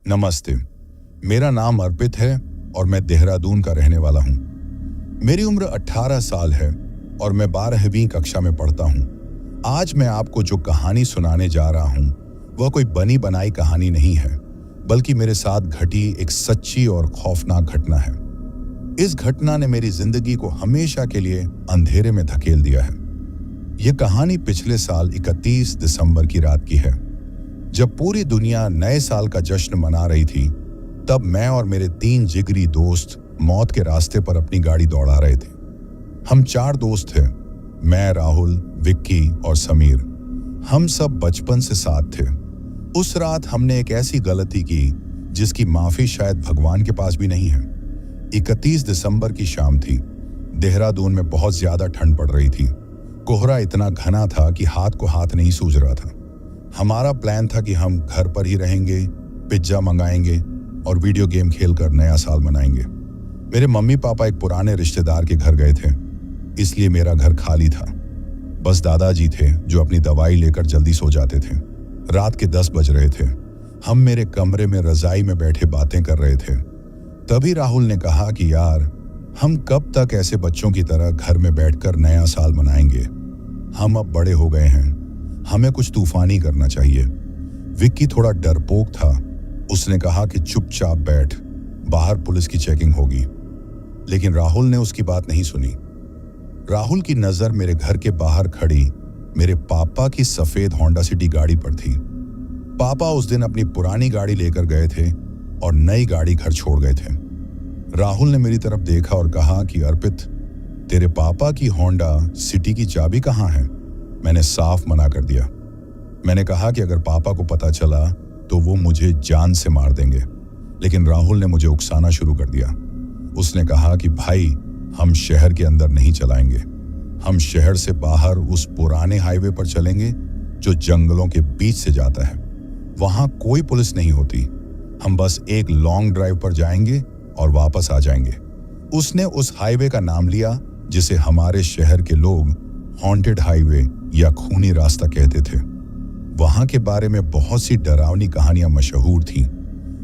नमस्ते। मेरा नाम अर्पित है और मैं देहरादून का रहने वाला हूँ। मेरी उम्र 18 साल है और मैं 12वीं कक्षा में पढ़ता हूँ। आज मैं आपको जो कहानी सुनाने जा रहा हूँ वह कोई बनी बनाई कहानी नहीं है, बल्कि मेरे साथ घटी एक सच्ची और खौफनाक घटना है। इस घटना ने मेरी जिंदगी को हमेशा के लिए अंधेरे में धकेल दिया है। यह कहानी पिछले साल 31 दिसंबर की रात की है, जब पूरी दुनिया नए साल का जश्न मना रही थी। तब मैं और मेरे 3 जिगरी दोस्त मौत के रास्ते पर अपनी गाड़ी दौड़ा रहे थे। हम 4 दोस्त थे, मैं, राहुल, विक्की और समीर। हम सब बचपन से साथ थे। उस रात हमने एक ऐसी गलती की जिसकी माफी शायद भगवान के पास भी नहीं है। 31 दिसंबर की शाम थी। देहरादून में बहुत ज्यादा ठंड पड़ रही थी। कोहरा इतना घना था कि हाथ को हाथ नहीं सूझ रहा था। हमारा प्लान था कि हम घर पर ही रहेंगे, पिज्जा मंगाएंगे और वीडियो गेम खेलकर नया साल मनाएंगे। मेरे मम्मी पापा एक पुराने रिश्तेदार के घर गए थे, इसलिए मेरा घर खाली था। बस दादाजी थे जो अपनी दवाई लेकर जल्दी सो जाते थे। रात के 10 बज रहे थे। हम मेरे कमरे में रजाई में बैठे बातें कर रहे थे। तभी राहुल ने कहा कि यार, हम कब तक ऐसे बच्चों की तरह घर में बैठकर नया साल मनाएंगे। हम अब बड़े हो गए हैं, हमें कुछ तूफानी करना चाहिए। विक्की थोड़ा डरपोक था। उसने कहा कि चुपचाप बैठ, बाहर पुलिस की चेकिंग होगी। लेकिन राहुल ने उसकी बात नहीं सुनी। राहुल की नजर मेरे घर के बाहर खड़ी मेरे पापा की सफेद होंडा सिटी गाड़ी पर थी। पापा उस दिन अपनी पुरानी गाड़ी लेकर गए थे और नई गाड़ी घर छोड़ गए थे। राहुल ने मेरी तरफ देखा और कहा कि अर्पित, तेरे पापा की होंडा सिटी की चाबी कहाँ है? मैंने साफ मना कर दिया। मैंने कहा कि अगर पापा को पता चला तो वो मुझे जान से मार देंगे। लेकिन राहुल ने मुझे उकसाना शुरू कर दिया। उसने कहा कि भाई, हम शहर के अंदर नहीं चलाएंगे, हम शहर से बाहर उस पुराने हाईवे पर चलेंगे जो जंगलों के बीच से जाता है। वहां कोई पुलिस नहीं होती। हम बस एक लॉन्ग ड्राइव पर जाएंगे और वापस आ जाएंगे। उसने उस हाईवे का नाम लिया जिसे हमारे शहर के लोग हॉन्टेड हाईवे या खूनी रास्ता कहते थे। वहां के बारे में बहुत सी डरावनी कहानियां मशहूर थीं।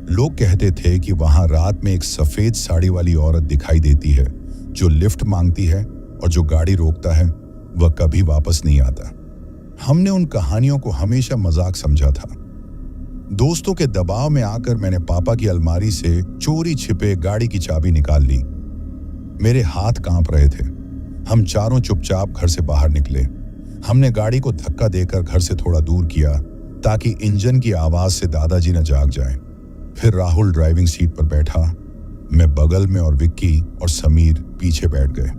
लोग कहते थे कि वहां रात में एक सफेद साड़ी वाली औरत दिखाई देती है जो लिफ्ट मांगती है, और जो गाड़ी रोकता है वह कभी वापस नहीं आता। हमने उन कहानियों को हमेशा मजाक समझा था। दोस्तों के दबाव में आकर मैंने पापा की अलमारी से चोरी छिपे गाड़ी की चाबी निकाल ली। मेरे हाथ कांप रहे थे। हम चारों चुपचाप घर से बाहर निकले। हमने गाड़ी को धक्का देकर घर से थोड़ा दूर किया ताकि इंजन की आवाज से दादाजी न जाग जाएं। फिर राहुल ड्राइविंग सीट पर बैठा, मैं बगल में और विक्की और समीर पीछे बैठ गए।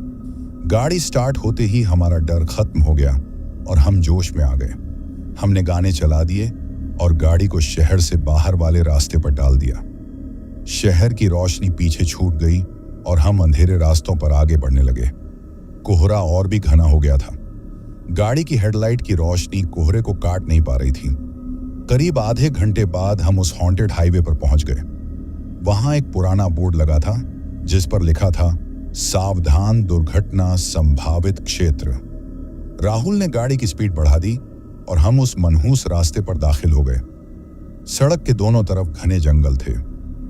गाड़ी स्टार्ट होते ही हमारा डर खत्म हो गया और हम जोश में आ गए। हमने गाने चला दिए और गाड़ी को शहर से बाहर वाले रास्ते पर डाल दिया। शहर की रोशनी पीछे छूट गई और हम अंधेरे रास्तों पर आगे बढ़ने लगे। कोहरा और भी घना हो गया था। गाड़ी की हेडलाइट की रोशनी कोहरे को काट नहीं पा रही थी। करीब आधे घंटे बाद हम उस हॉन्टेड हाईवे पर पहुंच गए। वहां एक पुराना बोर्ड लगा था जिस पर लिखा था, सावधान, दुर्घटना संभावित क्षेत्र। राहुल ने गाड़ी की स्पीड बढ़ा दी और हम उस मनहूस रास्ते पर दाखिल हो गए। सड़क के दोनों तरफ घने जंगल थे।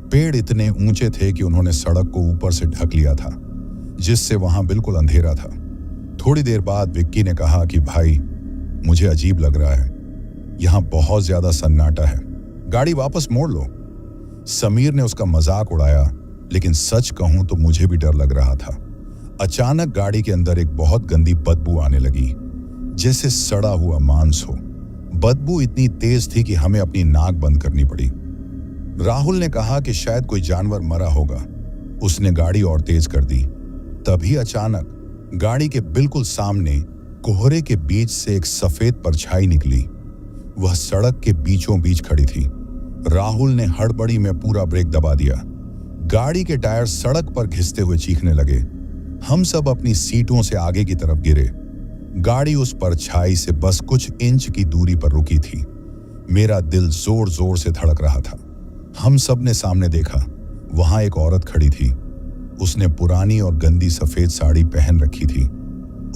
पेड़ इतने ऊंचे थे कि उन्होंने सड़क को ऊपर से ढक लिया था, जिससे वहां बिल्कुल अंधेरा था। थोड़ी देर बाद विक्की ने कहा कि भाई, मुझे अजीब लग रहा है, यहां बहुत ज्यादा सन्नाटा है, गाड़ी वापस मोड़ लो। समीर ने उसका मजाक उड़ाया, लेकिन सच कहूं तो मुझे भी डर लग रहा था। अचानक गाड़ी के अंदर एक बहुत गंदी बदबू आने लगी, जैसे सड़ा हुआ मांस हो। बदबू इतनी तेज थी कि हमें अपनी नाक बंद करनी पड़ी। राहुल ने कहा कि शायद कोई जानवर मरा होगा। उसने गाड़ी और तेज कर दी। तभी अचानक गाड़ी के बिल्कुल सामने कोहरे के बीच से एक सफेद परछाई निकली। वह सड़क के बीचों बीच खड़ी थी। राहुल ने हड़बड़ी में पूरा ब्रेक दबा दिया। गाड़ी के टायर सड़क पर घिसते हुए चीखने लगे। हम सब अपनी सीटों से आगे की तरफ गिरे। गाड़ी उस परछाई से बस कुछ इंच की दूरी पर रुकी थी। मेरा दिल जोर जोर से धड़क रहा था। हम सब ने सामने देखा। वहां एक औरत खड़ी थी। उसने पुरानी और गंदी सफेद साड़ी पहन रखी थी।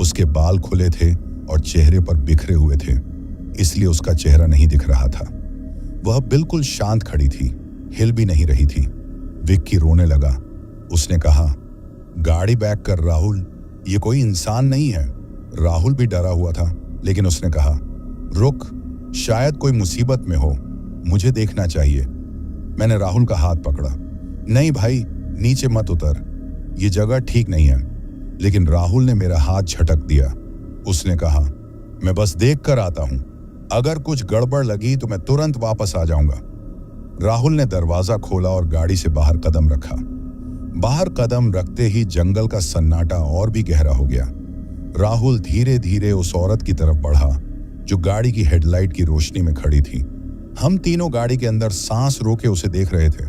उसके बाल खुले थे और चेहरे पर बिखरे हुए थे, इसलिए उसका चेहरा नहीं दिख रहा था। वह बिल्कुल शांत खड़ी थी, हिल भी नहीं रही थी। विक्की रोने लगा। उसने कहा, गाड़ी बैक कर राहुल, ये कोई इंसान नहीं है। राहुल भी डरा हुआ था, लेकिन उसने कहा, रुक, शायद कोई मुसीबत में हो, मुझे देखना चाहिए। मैंने राहुल का हाथ पकड़ा। नहीं भाई, नीचे मत उतर, ये जगह ठीक नहीं है। लेकिन राहुल ने मेरा हाथ झटक दिया। उसने कहा, मैं बस देख कर आता हूं, अगर कुछ गड़बड़ लगी तो मैं तुरंत वापस आ जाऊंगा। राहुल ने दरवाजा खोला और गाड़ी से बाहर कदम रखा। बाहर कदम रखते ही जंगल का सन्नाटा और भी गहरा हो गया। राहुल धीरे धीरे उस औरत की तरफ बढ़ा जो गाड़ी की हेडलाइट की रोशनी में खड़ी थी। हम तीनों गाड़ी के अंदर सांस रोके उसे देख रहे थे।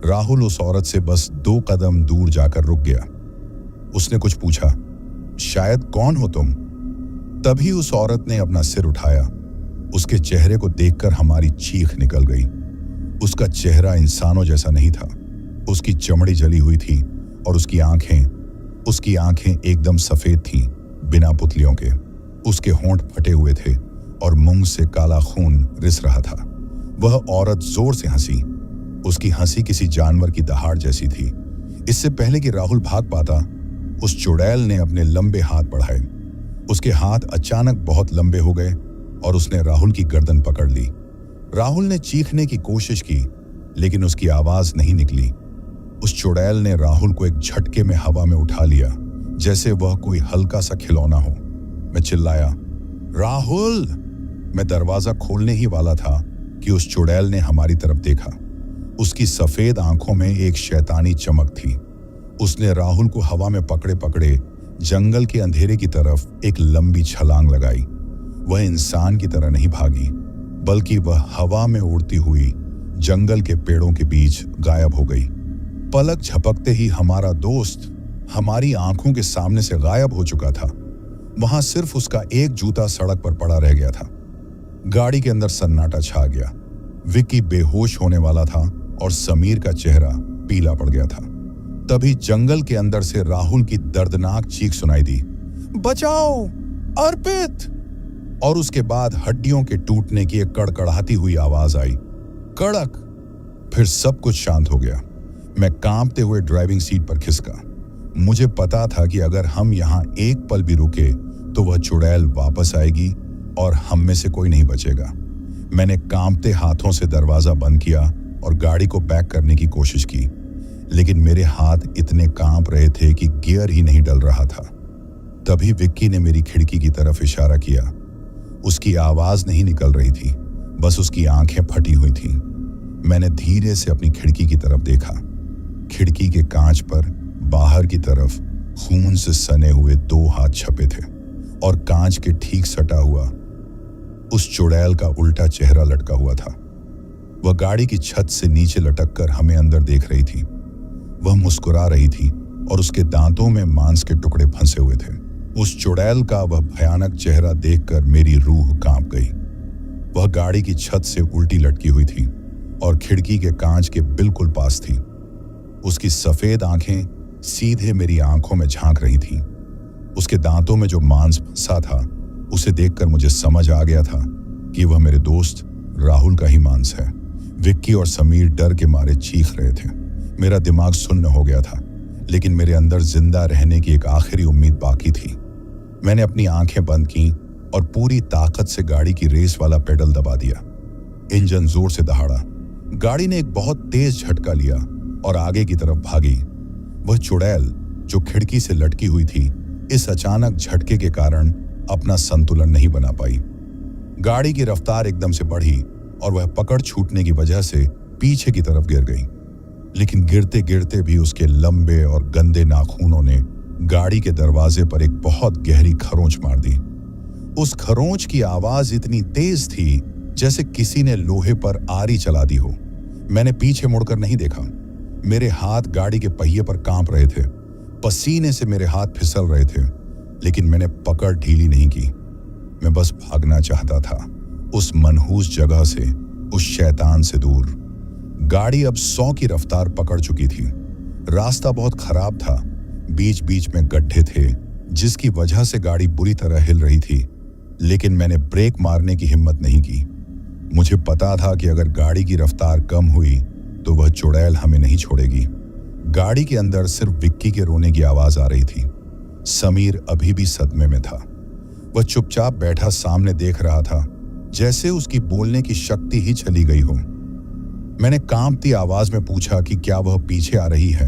राहुल उस औरत से बस 2 कदम दूर जाकर रुक गया। उसने कुछ पूछा, शायद कौन हो तुम? तभी उस औरत ने अपना सिर उठाया। उसके चेहरे को देखकर हमारी चीख निकल गई। उसका चेहरा इंसानों जैसा नहीं था। उसकी चमड़ी जली हुई थी और उसकी आंखें एकदम सफेद थीं, बिना पुतलियों के। उसके होंठ फटे हुए थे और मुंह से काला खून रिस रहा था। वह औरत जोर से हंसी। उसकी हंसी किसी जानवर की दहाड़ जैसी थी। इससे पहले कि राहुल भाग पाता, उस चुड़ैल ने अपने लंबे हाथ बढ़ाए। उसके हाथ अचानक बहुत लंबे हो गए और उसने राहुल की गर्दन पकड़ ली। राहुल ने चीखने की कोशिश की, लेकिन उसकी आवाज नहीं निकली। उस चुड़ैल ने राहुल को एक झटके में हवा में उठा लिया, जैसे वह कोई हल्का सा खिलौना हो। मैं चिल्लाया, राहुल! मैं दरवाजा खोलने ही वाला था कि उस चुड़ैल ने हमारी तरफ देखा। उसकी सफेद आंखों में एक शैतानी चमक थी। उसने राहुल को हवा में पकड़े पकड़े जंगल के अंधेरे की तरफ एक लंबी छलांग लगाई। वह इंसान की तरह नहीं भागी, बल्कि वह हवा में उड़ती हुई जंगल के पेड़ों के बीच गायब हो गई। पलक झपकते ही हमारा दोस्त हमारी आंखों के सामने से गायब हो चुका था। वहां सिर्फ उसका एक जूता सड़क पर पड़ा रह गया था। गाड़ी के अंदर सन्नाटा छा गया। विक्की बेहोश होने वाला था और समीर का चेहरा पीला पड़ गया था। तभी जंगल के अंदर से राहुल की दर्दनाक चीख सुनाई दी, बचाओ, अर्पित! और उसके बाद हड्डियों के टूटने की एक कड़कड़ाती हुई आवाज आई, कड़क। फिर सब कुछ शांत हो गया। मैं कांपते हुए ड्राइविंग सीट पर खिसका। मुझे पता था कि अगर हम यहाँ एक पल भी रुके तो वह चुड़ैल वापस आएगी और हम में से कोई नहीं बचेगा। मैंने कांपते हाथों से दरवाजा बंद किया और गाड़ी को बैक करने की कोशिश की, लेकिन मेरे हाथ इतने कांप रहे थे कि गियर ही नहीं डल रहा था। तभी विक्की ने मेरी खिड़की की तरफ इशारा किया। उसकी आवाज नहीं निकल रही थी, बस उसकी आंखें फटी हुई थीं। मैंने धीरे से अपनी खिड़की की तरफ देखा। खिड़की के कांच पर बाहर की तरफ खून से सने हुए 2 हाथ छपे थे और कांच के ठीक सटा हुआ उस चुड़ैल का उल्टा चेहरा लटका हुआ था। वह गाड़ी की छत से नीचे लटक कर हमें अंदर देख रही थी। वह मुस्कुरा रही थी और उसके दांतों में मांस के टुकड़े फंसे हुए थे। उस चुड़ैल का वह भयानक चेहरा देखकर मेरी रूह कांप गई। वह गाड़ी की छत से उल्टी लटकी हुई थी और खिड़की के कांच के बिल्कुल पास थी। उसकी सफेद आंखें सीधे मेरी आंखों में झांक रही थीं। उसके दांतों में जो मांस फंसा था, उसे देखकर मुझे समझ आ गया था कि वह मेरे दोस्त राहुल का ही मांस है। विक्की और समीर डर के मारे चीख रहे थे। मेरा दिमाग सुन्न हो गया था, लेकिन मेरे अंदर जिंदा रहने की एक आखिरी उम्मीद बाकी थी। मैंने अपनी आंखें बंद की और पूरी ताकत से गाड़ी की रेस वाला पेडल दबा दिया। इंजन जोर से दहाड़ा। गाड़ी ने एक बहुत तेज झटका लिया और आगे की तरफ भागी। वह चुड़ैल जो खिड़की से लटकी हुई थी, इस अचानक झटके के कारण अपना संतुलन नहीं बना पाई। गाड़ी की रफ्तार एकदम से बढ़ी और वह पकड़ छूटने की वजह से पीछे की तरफ गिर गई। लेकिन गिरते गिरते भी उसके लंबे और गंदे नाखूनों ने गाड़ी के दरवाजे पर एक बहुत गहरी खरोंच मार दी। उस खरोंच की आवाज इतनी तेज थी जैसे किसी ने लोहे पर आरी चला दी हो। मैंने पीछे मुड़कर नहीं देखा। मेरे हाथ गाड़ी के पहिए पर कांप रहे थे। पसीने से मेरे हाथ फिसल रहे थे, लेकिन मैंने पकड़ ढीली नहीं की। मैं बस भागना चाहता था, उस मनहूस जगह से, उस शैतान से दूर। गाड़ी अब 100 की रफ्तार पकड़ चुकी थी। रास्ता बहुत खराब था। बीच बीच में गड्ढे थे, जिसकी वजह से गाड़ी बुरी तरह हिल रही थी, लेकिन मैंने ब्रेक मारने की हिम्मत नहीं की। मुझे पता था कि अगर गाड़ी की रफ्तार कम हुई तो वह चुड़ैल हमें नहीं छोड़ेगी। गाड़ी के अंदर सिर्फ विक्की के रोने की आवाज आ रही थी। समीर अभी भी सदमे में था। वह चुपचाप बैठा सामने देख रहा था, जैसे उसकी बोलने की शक्ति ही चली गई हो। मैंने कांपती आवाज में पूछा कि क्या वह पीछे आ रही है।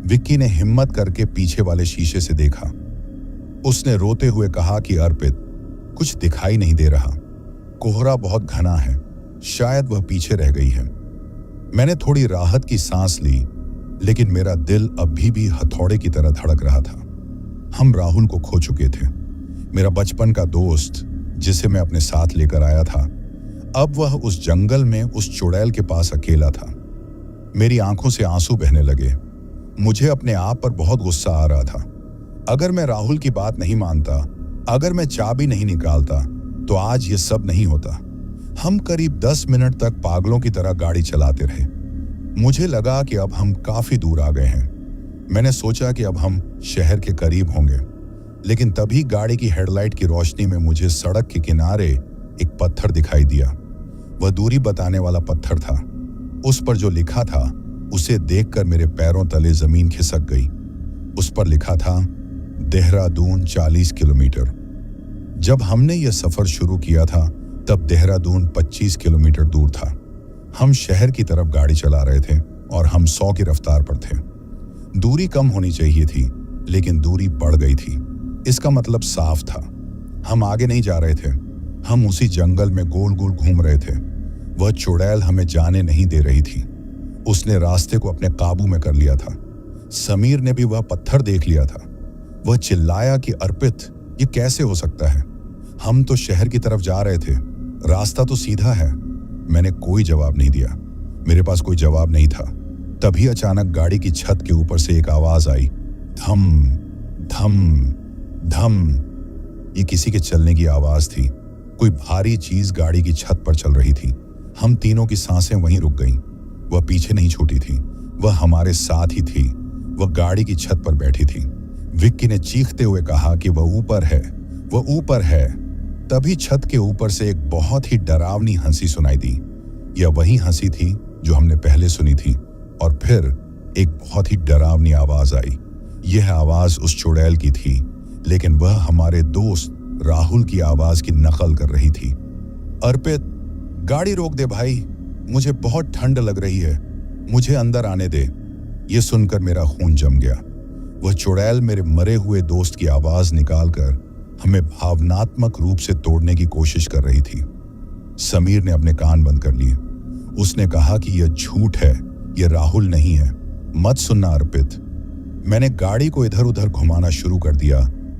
विक्की ने हिम्मत करके पीछे वाले शीशे से देखा। उसने रोते हुए कहा कि अर्पित, कुछ दिखाई नहीं दे रहा, कोहरा बहुत घना है, शायद वह पीछे रह गई है। मैंने थोड़ी राहत की सांस ली, लेकिन मेरा दिल अभी भी हथौड़े की तरह धड़क रहा था। हम राहुल को खो चुके थे, मेरा बचपन का दोस्त जिसे मैं अपने साथ लेकर आया था। अब वह उस जंगल में उस चुड़ैल के पास अकेला था। मेरी आंखों से आंसू बहने लगे। मुझे अपने आप पर बहुत गुस्सा आ रहा था। अगर मैं राहुल की बात नहीं मानता, अगर मैं चाबी नहीं निकालता, तो आज ये सब नहीं होता। हम करीब 10 मिनट तक पागलों की तरह गाड़ी चलाते रहे। मुझे लगा कि अब हम काफी दूर आ गए हैं। मैंने सोचा कि अब हम शहर के करीब होंगे, लेकिन तभी गाड़ी की हेडलाइट की रोशनी में मुझे सड़क के किनारे एक पत्थर दिखाई दिया। वह दूरी बताने वाला पत्थर था। उस पर जो लिखा था, उसे देखकर मेरे पैरों तले जमीन खिसक गई। उस पर लिखा था देहरादून 40 किलोमीटर। जब हमने यह सफर शुरू किया था, तब देहरादून 25 किलोमीटर दूर था। हम शहर की तरफ गाड़ी चला रहे थे और हम 100 की रफ्तार पर थे। दूरी कम होनी चाहिए थी, लेकिन दूरी बढ़ गई थी। इसका मतलब साफ था, हम आगे नहीं जा रहे थे, हम उसी जंगल में गोल गोल घूम रहे थे। वह चुड़ैल हमें जाने नहीं दे रही थी। उसने रास्ते को अपने काबू में कर लिया था। समीर ने भी वह पत्थर देख लिया था। वह चिल्लाया कि अर्पित, ये कैसे हो सकता है? हम तो शहर की तरफ जा रहे थे, रास्ता तो सीधा है। मैंने कोई जवाब नहीं दिया, मेरे पास कोई जवाब नहीं था। तभी अचानक गाड़ी की छत के ऊपर से एक आवाज आई, धम धम धम। ये किसी के चलने की आवाज थी। कोई भारी चीज गाड़ी की छत पर चल रही थी। हम तीनों की सांसें वहीं रुक गईं। वह पीछे नहीं छूटी थी, वह हमारे साथ ही थी। वह गाड़ी की छत पर बैठी थी। विक्की ने चीखते हुए कहा कि वह ऊपर है, वह ऊपर है। तभी छत के ऊपर से एक बहुत ही डरावनी हंसी सुनाई दी। यह वही हंसी थी जो हमने पहले सुनी थी। और फिर एक बहुत ही डरावनी आवाज आई। यह आवाज उस चुड़ैल की थी, लेकिन वह हमारे दोस्त राहुल की आवाज की नकल कर रही थी। अर्पित, गाड़ी रोक दे भाई, मुझे बहुत ठंड लग रही है, मुझे अंदर आने दे। यह सुनकर मेरा खून जम गया। वह चुड़ैल मेरे मरे हुए दोस्त की आवाज निकालकर हमें भावनात्मक रूप से तोड़ने की कोशिश कर रही थी। समीर ने अपने कान बंद कर लिए। उसने कहा कि यह झूठ है, यह राहुल नहीं है, मत सुनना अर्पित। मैंने गाड़ी को इधर उधर घुमाना शुरू कर दिया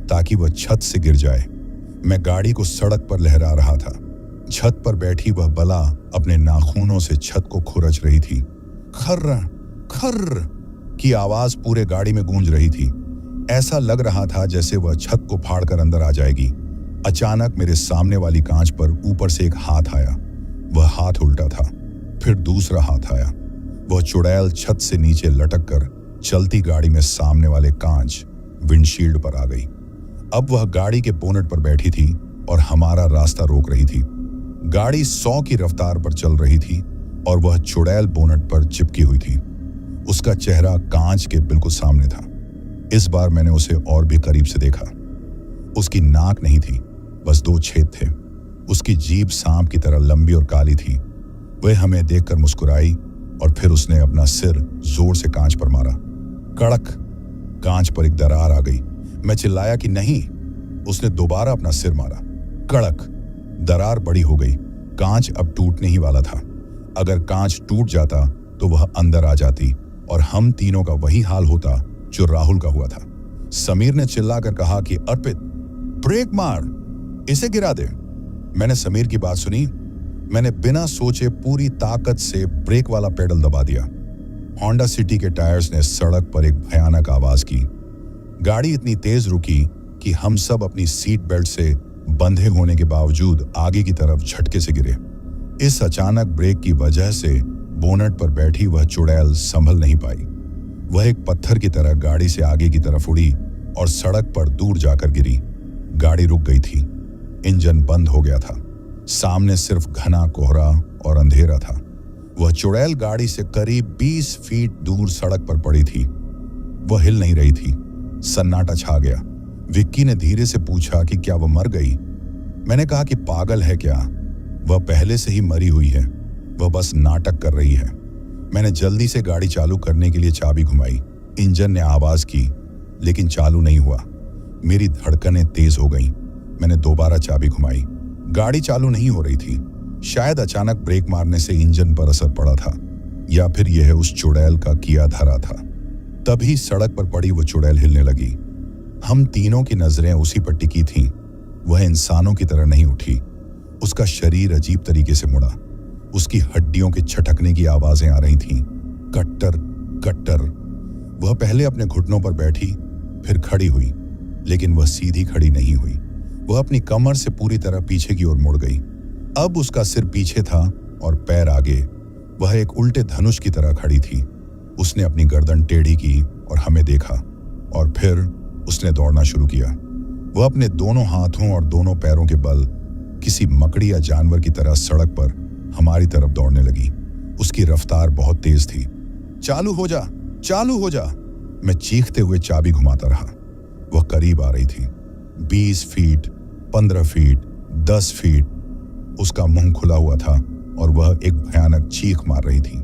ताकि वह छत से गिर जाए। मैं गाड़ी को सड़क पर लहरा रहा था। छत पर बैठी वह बला अपने नाखूनों से छत को खुरच रही थी। खर्र खर्र की आवाज पूरे गाड़ी में गूंज रही थी। ऐसा लग रहा था जैसे वह छत को फाड़कर अंदर आ जाएगी। अचानक मेरे सामने वाली कांच पर ऊपर से एक हाथ आया। वह हाथ उल्टा था, फिर दूसरा हाथ आया। वह चुड़ैल छत से नीचे लटक कर चलती गाड़ी में सामने वाले कांच विंडशील्ड पर आ गई। अब वह गाड़ी के बोनट पर बैठी थी और हमारा रास्ता रोक रही थी। गाड़ी 100 की रफ्तार पर चल रही थी और वह चुड़ैल बोनट पर चिपकी हुई थी। उसका चेहरा कांच के बिल्कुल सामने था। इस बार मैंने उसे और भी करीब से देखा। उसकी नाक नहीं थी, बस 2 छेद थे। उसकी जीभ सांप की तरह लंबी और काली थी। वह हमें देखकर मुस्कुराई और फिर उसने अपना सिर जोर से कांच पर मारा। कड़क, कांच पर एक दरार आ गई। मैं चिल्लाया कि नहीं। उसने दोबारा अपना सिर मारा। कड़क, दरार बड़ी हो गई। कांच अब टूटने ही वाला था। अगर कांच टूट जाता तो वह अंदर आ जाती और हम तीनों का वही हाल होता जो राहुल का हुआ था। समीर ने चिल्लाकर कहा कि अर्पित, ब्रेक मार, इसे गिरा दे। मैंने समीर की बात सुनी। मैंने बिना सोचे पूरी ताकत से ब्रेक वाला पेडल दबा दिया। होंडा सिटी के टायर्स ने सड़क पर एक भयानक आवाज की। गाड़ी इतनी तेज रुकी कि हम सब अपनी सीट बेल्ट से बंधे होने के बावजूद आगे की तरफ झटके से गिरे। इस अचानक ब्रेक की वजह से बोनट पर बैठी वह चुड़ैल संभल नहीं पाई। वह एक पत्थर की तरह गाड़ी से आगे की तरफ उड़ी और सड़क पर दूर जाकर गिरी। गाड़ी रुक गई थी। इंजन बंद हो गया था। सामने सिर्फ घना कोहरा और अंधेरा था। वह चुड़ैल गाड़ी से करीब 20 फीट दूर सड़क पर पड़ी थी। वह हिल नहीं रही थी। सन्नाटा छा गया। विक्की ने धीरे से पूछा कि क्या वह मर गई। मैंने कहा कि पागल है क्या, वह पहले से ही मरी हुई है, वह बस नाटक कर रही है। मैंने जल्दी से गाड़ी चालू करने के लिए चाबी घुमाई। इंजन ने आवाज की, लेकिन चालू नहीं हुआ। मेरी धड़कनें तेज हो गईं। मैंने दोबारा चाबी घुमाई। गाड़ी चालू नहीं हो रही थी। शायद अचानक ब्रेक मारने से इंजन पर असर पड़ा था, या फिर यह उस चुड़ैल का किया धरा था। तभी सड़क पर पड़ी वो चुड़ैल हिलने लगी। हम तीनों की नजरें उसी पर टिकी थीं। वह इंसानों की तरह नहीं उठी। उसका शरीर अजीब तरीके से मुड़ा। उसकी हड्डियों के छटकने की आवाजें आ रही थीं। कट्टर कट्टर। वह पहले अपने घुटनों पर बैठी, फिर खड़ी हुई, लेकिन वह सीधी खड़ी नहीं हुई। वह अपनी कमर से पूरी तरह पीछे की ओर मुड़ गई। अब उसका सिर पीछे था और पैर आगे। वह एक उल्टे धनुष की तरह खड़ी थी। उसने अपनी गर्दन टेढ़ी की और हमें देखा, और फिर उसने दौड़ना शुरू किया। वह अपने दोनों हाथों और दोनों पैरों के बल किसी मकड़ी या जानवर की तरह सड़क पर हमारी तरफ दौड़ने लगी। उसकी रफ्तार बहुत तेज थी। चालू हो जा, चालू हो जा, मैं चीखते हुए चाबी घुमाता रहा। वह करीब आ रही थी। 20 फीट, 15 फीट, 10 फीट। उसका मुंह खुला हुआ था और वह एक भयानक चीख मार रही थी।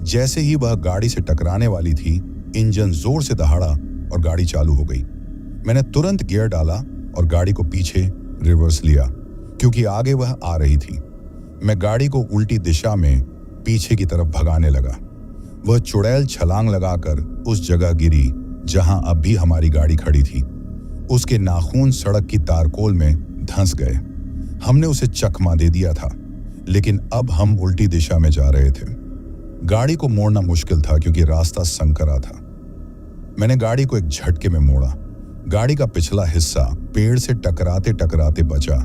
जैसे ही वह गाड़ी से टकराने वाली थी, इंजन जोर से दहाड़ा और गाड़ी चालू हो गई। मैंने तुरंत गियर डाला और गाड़ी को पीछे रिवर्स लिया, क्योंकि आगे वह आ रही थी। मैं गाड़ी को उल्टी दिशा में पीछे की तरफ भगाने लगा। वह चुड़ैल छलांग लगाकर उस जगह गिरी जहां अब भी हमारी गाड़ी खड़ी थी। उसके नाखून सड़क की तारकोल में धंस गए। हमने उसे चकमा दे दिया था, लेकिन अब हम उल्टी दिशा में जा रहे थे। गाड़ी को मोड़ना मुश्किल था क्योंकि रास्ता संकरा था। मैंने गाड़ी को एक झटके में मोड़ा। गाड़ी का पिछला हिस्सा पेड़ से टकराते टकराते बचा।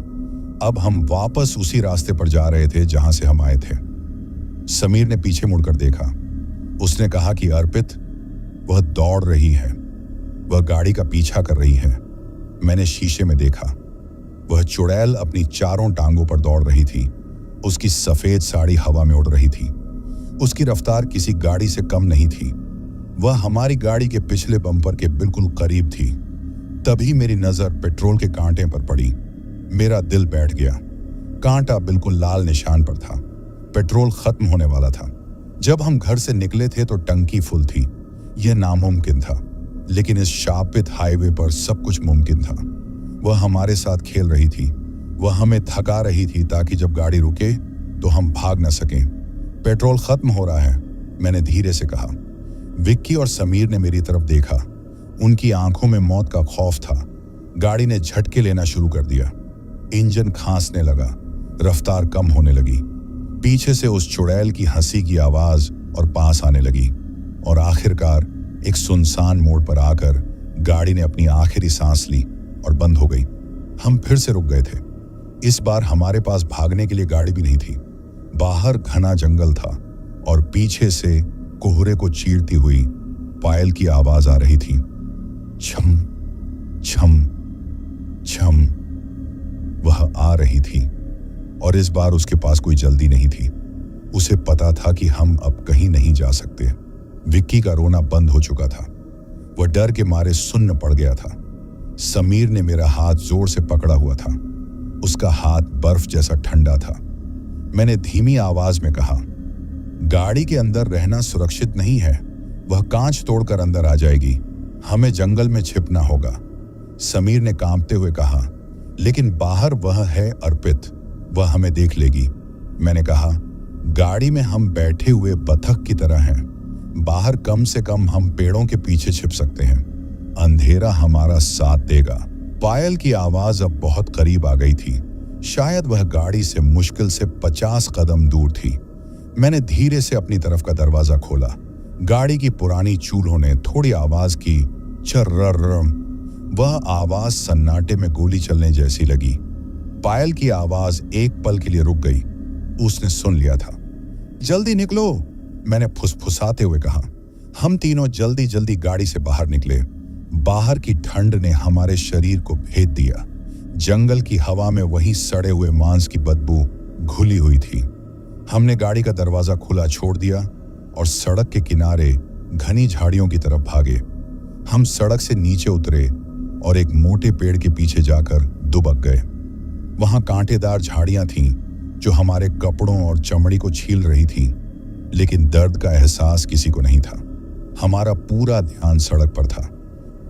अब हम वापस उसी रास्ते पर जा रहे थे जहां से हम आए थे। समीर ने पीछे मुड़कर देखा। उसने कहा कि अर्पित, वह दौड़ रही है, वह गाड़ी का पीछा कर रही है। मैंने शीशे में देखा। वह चुड़ैल अपनी चारों टांगों पर दौड़ रही थी। उसकी सफेद साड़ी हवा में उड़ रही थी। उसकी रफ्तार किसी गाड़ी से कम नहीं थी। वह हमारी गाड़ी के पिछले बम्पर के बिल्कुल करीब थी। तभी मेरी नजर पेट्रोल के कांटे पर पड़ी। मेरा दिल बैठ गया। कांटा बिल्कुल लाल निशान पर था। पेट्रोल खत्म होने वाला था। जब हम घर से निकले थे तो टंकी फुल थी। यह नामुमकिन था, लेकिन इस शापित हाईवे पर सब कुछ मुमकिन था। वह हमारे साथ खेल रही थी। वह हमें थका रही थी ताकि जब गाड़ी रुके तो हम भाग न सकें। पेट्रोल खत्म हो रहा है, मैंने धीरे से कहा। विक्की और समीर ने मेरी तरफ देखा। उनकी आंखों में मौत का खौफ था। गाड़ी ने झटके लेना शुरू कर दिया। इंजन खांसने लगा। रफ्तार कम होने लगी। पीछे से उस चुड़ैल की हंसी की आवाज और पास आने लगी, और आखिरकार एक सुनसान मोड़ पर आकर गाड़ी ने अपनी आखिरी सांस ली और बंद हो गई। हम फिर से रुक गए थे। इस बार हमारे पास भागने के लिए गाड़ी भी नहीं थी। बाहर घना जंगल था और पीछे से कोहरे को चीरती हुई पायल की आवाज आ रही थी। छम छम छम। वह आ रही थी, और इस बार उसके पास कोई जल्दी नहीं थी। उसे पता था कि हम अब कहीं नहीं जा सकते। विक्की का रोना बंद हो चुका था। वह डर के मारे सुन्न पड़ गया था। समीर ने मेरा हाथ जोर से पकड़ा हुआ था। उसका हाथ बर्फ जैसा ठंडा था। मैंने धीमी आवाज में कहा, गाड़ी के अंदर रहना सुरक्षित नहीं है। वह कांच तोड़कर अंदर आ जाएगी। हमें जंगल में छिपना होगा। समीर ने कांपते हुए कहा, लेकिन बाहर वह है अर्पित, वह हमें देख लेगी। मैंने कहा, गाड़ी में हम बैठे हुए बतख की तरह हैं। बाहर कम से कम हम पेड़ों के पीछे छिप सकते हैं। अंधेरा हमारा साथ देगा। पायल की आवाज अब बहुत करीब आ गई थी। शायद वह गाड़ी से मुश्किल से 50 कदम दूर थी। मैंने धीरे से अपनी तरफ का दरवाजा खोला। गाड़ी की पुरानी चूल्हों ने थोड़ी आवाज की। चर्रर्रम। वह आवाज सन्नाटे में गोली चलने जैसी लगी। पायल की आवाज एक पल के लिए रुक गई। उसने सुन लिया था। जल्दी निकलो, मैंने फुसफुसाते हुए कहा। हम तीनों जल्दी जल्दी गाड़ी से बाहर निकले। बाहर की ठंड ने हमारे शरीर को भेद दिया। जंगल की हवा में वही सड़े हुए मांस की बदबू घुली हुई थी। हमने गाड़ी का दरवाजा खुला छोड़ दिया और सड़क के किनारे घनी झाड़ियों की तरफ भागे। हम सड़क से नीचे उतरे और एक मोटे पेड़ के पीछे जाकर दुबक गए। वहां कांटेदार झाड़ियां थीं जो हमारे कपड़ों और चमड़ी को छील रही थीं, लेकिन दर्द का एहसास किसी को नहीं था। हमारा पूरा ध्यान सड़क पर था।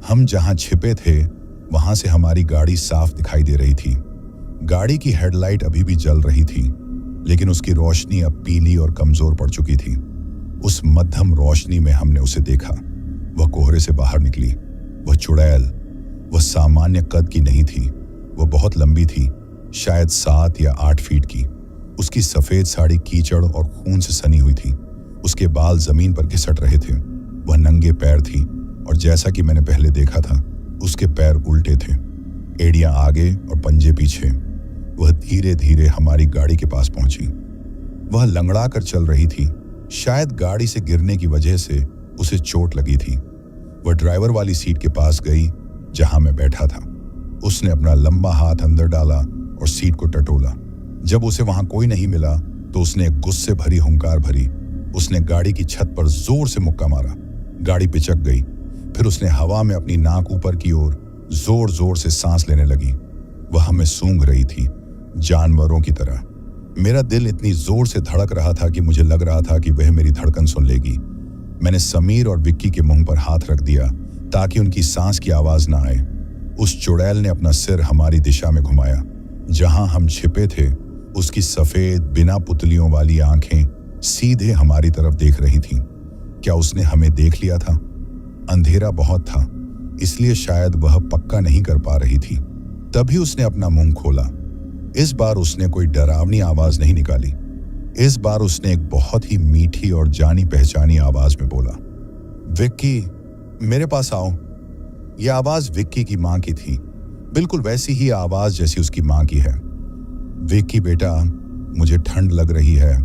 हम जहां छिपे थे वहां से हमारी गाड़ी साफ दिखाई दे रही थी। गाड़ी की हेडलाइट अभी भी जल रही थी, लेकिन उसकी रोशनी अब पीली और कमजोर पड़ चुकी थी। उस मध्यम रोशनी में हमने उसे देखा। वह कोहरे से बाहर निकली। वह चुड़ैल, वह सामान्य कद की नहीं थी। वह बहुत लंबी थी, शायद 7 या 8 फीट की। उसकी सफेद साड़ी कीचड़ और खून से सनी हुई थी। उसके बाल जमीन पर घिसट रहे थे। वह नंगे पैर थी और जैसा कि मैंने पहले देखा था, उसके पैर उल्टे थे, एड़ियां आगे और पंजे पीछे। वह धीरे धीरे हमारी गाड़ी के पास पहुंची। वह लंगड़ा कर चल रही थी। शायद गाड़ी से गिरने की वजह से उसे चोट लगी थी। वह ड्राइवर वाली सीट के पास गई जहां मैं बैठा था। उसने अपना लंबा हाथ अंदर डाला और सीट को टटोला। जब उसे वहां कोई नहीं मिला तो उसने एक गुस्से भरी हुंकार भरी। उसने गाड़ी की छत पर जोर से मुक्का मारा। गाड़ी पिचक गई। फिर उसने हवा में अपनी नाक ऊपर की ओर जोर जोर से सांस लेने लगी। वह हमें सूंघ रही थी, जानवरों की तरह। मेरा दिल इतनी जोर से धड़क रहा था कि मुझे लग रहा था कि वह मेरी धड़कन सुन लेगी। मैंने समीर और विक्की के मुंह पर हाथ रख दिया ताकि उनकी सांस की आवाज ना आए। उस चुड़ैल ने अपना सिर हमारी दिशा में घुमाया। जहां हम छिपे थे, उसकी सफेद बिना पुतलियों वाली आंखें सीधे हमारी तरफ देख रही थीं। क्या उसने हमें देख लिया था? अंधेरा बहुत था, इसलिए शायद वह पक्का नहीं कर पा रही थी। तभी उसने अपना मुंह खोला। इस बार उसने कोई डरावनी आवाज नहीं निकाली। इस बार उसने एक बहुत ही मीठी और जानी पहचानी आवाज में बोला, विक्की, मेरे पास आओ। यह आवाज विक्की की मां की थी, बिल्कुल वैसी ही आवाज जैसी उसकी मां की है। विक्की बेटा, मुझे ठंड लग रही है,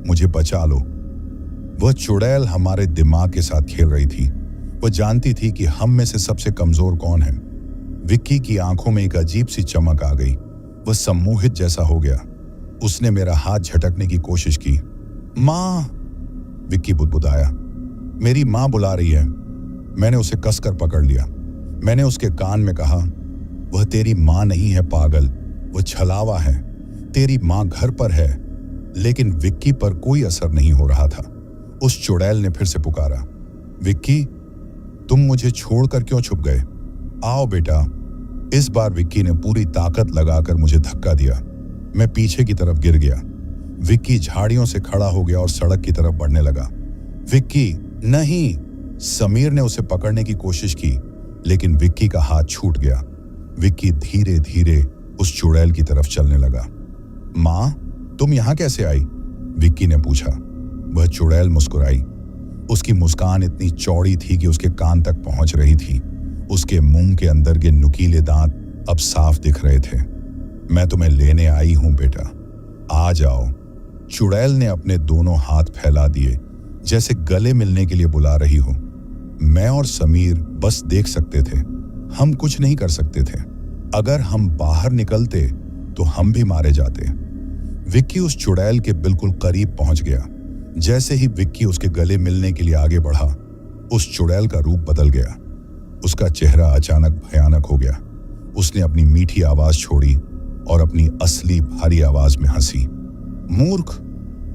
मुझे बचा लो। वह चुड़ैल हमारे दिमाग के साथ खेल रही थी। वह जानती थी कि हम में से सबसे कमजोर कौन है। विक्की की आंखों में एक अजीब सी चमक आ गई। वह सम्मोहित जैसा हो गया। उसने मेरा हाथ झटकने की कोशिश की। मां, विक्की बुदबुदाया। मेरी मां बुला रही है। मैंने उसे कसकर पकड़ लिया। मैंने उसके कान में कहा, वह तेरी मां नहीं है पागल, वह छलावा है। तेरी मां घर पर है। लेकिन विक्की पर कोई असर नहीं हो रहा था। उस चुड़ैल ने फिर से पुकारा, विक्की, तुम मुझे छोड़कर क्यों छुप गए? आओ बेटा। इस बार विक्की ने पूरी ताकत लगाकर मुझे धक्का दिया। मैं पीछे की तरफ गिर गया। विक्की झाड़ियों से खड़ा हो गया और सड़क की तरफ बढ़ने लगा। विक्की, नहीं! समीर ने उसे पकड़ने की कोशिश की, लेकिन विक्की का हाथ छूट गया। विक्की धीरे धीरे उस चुड़ैल की तरफ चलने लगा। मां, तुम यहां कैसे आई? विक्की ने पूछा। वह चुड़ैल मुस्कुराई। उसकी मुस्कान इतनी चौड़ी थी कि उसके कान तक पहुंच रही थी। उसके मुंह के अंदर के नुकीले दांत अब साफ दिख रहे थे। मैं तुम्हें लेने आई हूं बेटा, आ जाओ। चुड़ैल ने अपने दोनों हाथ फैला दिए, जैसे गले मिलने के लिए बुला रही हो। मैं और समीर बस देख सकते थे। हम कुछ नहीं कर सकते थे। अगर हम बाहर निकलते तो हम भी मारे जाते। विक्की उस चुड़ैल के बिल्कुल करीब पहुंच गया। जैसे ही विक्की उसके गले मिलने के लिए आगे बढ़ा, उस चुड़ैल का रूप बदल गया। उसका चेहरा अचानक भयानक हो गया। उसने अपनी मीठी आवाज छोड़ी और अपनी असली भारी आवाज में हंसी। मूर्ख!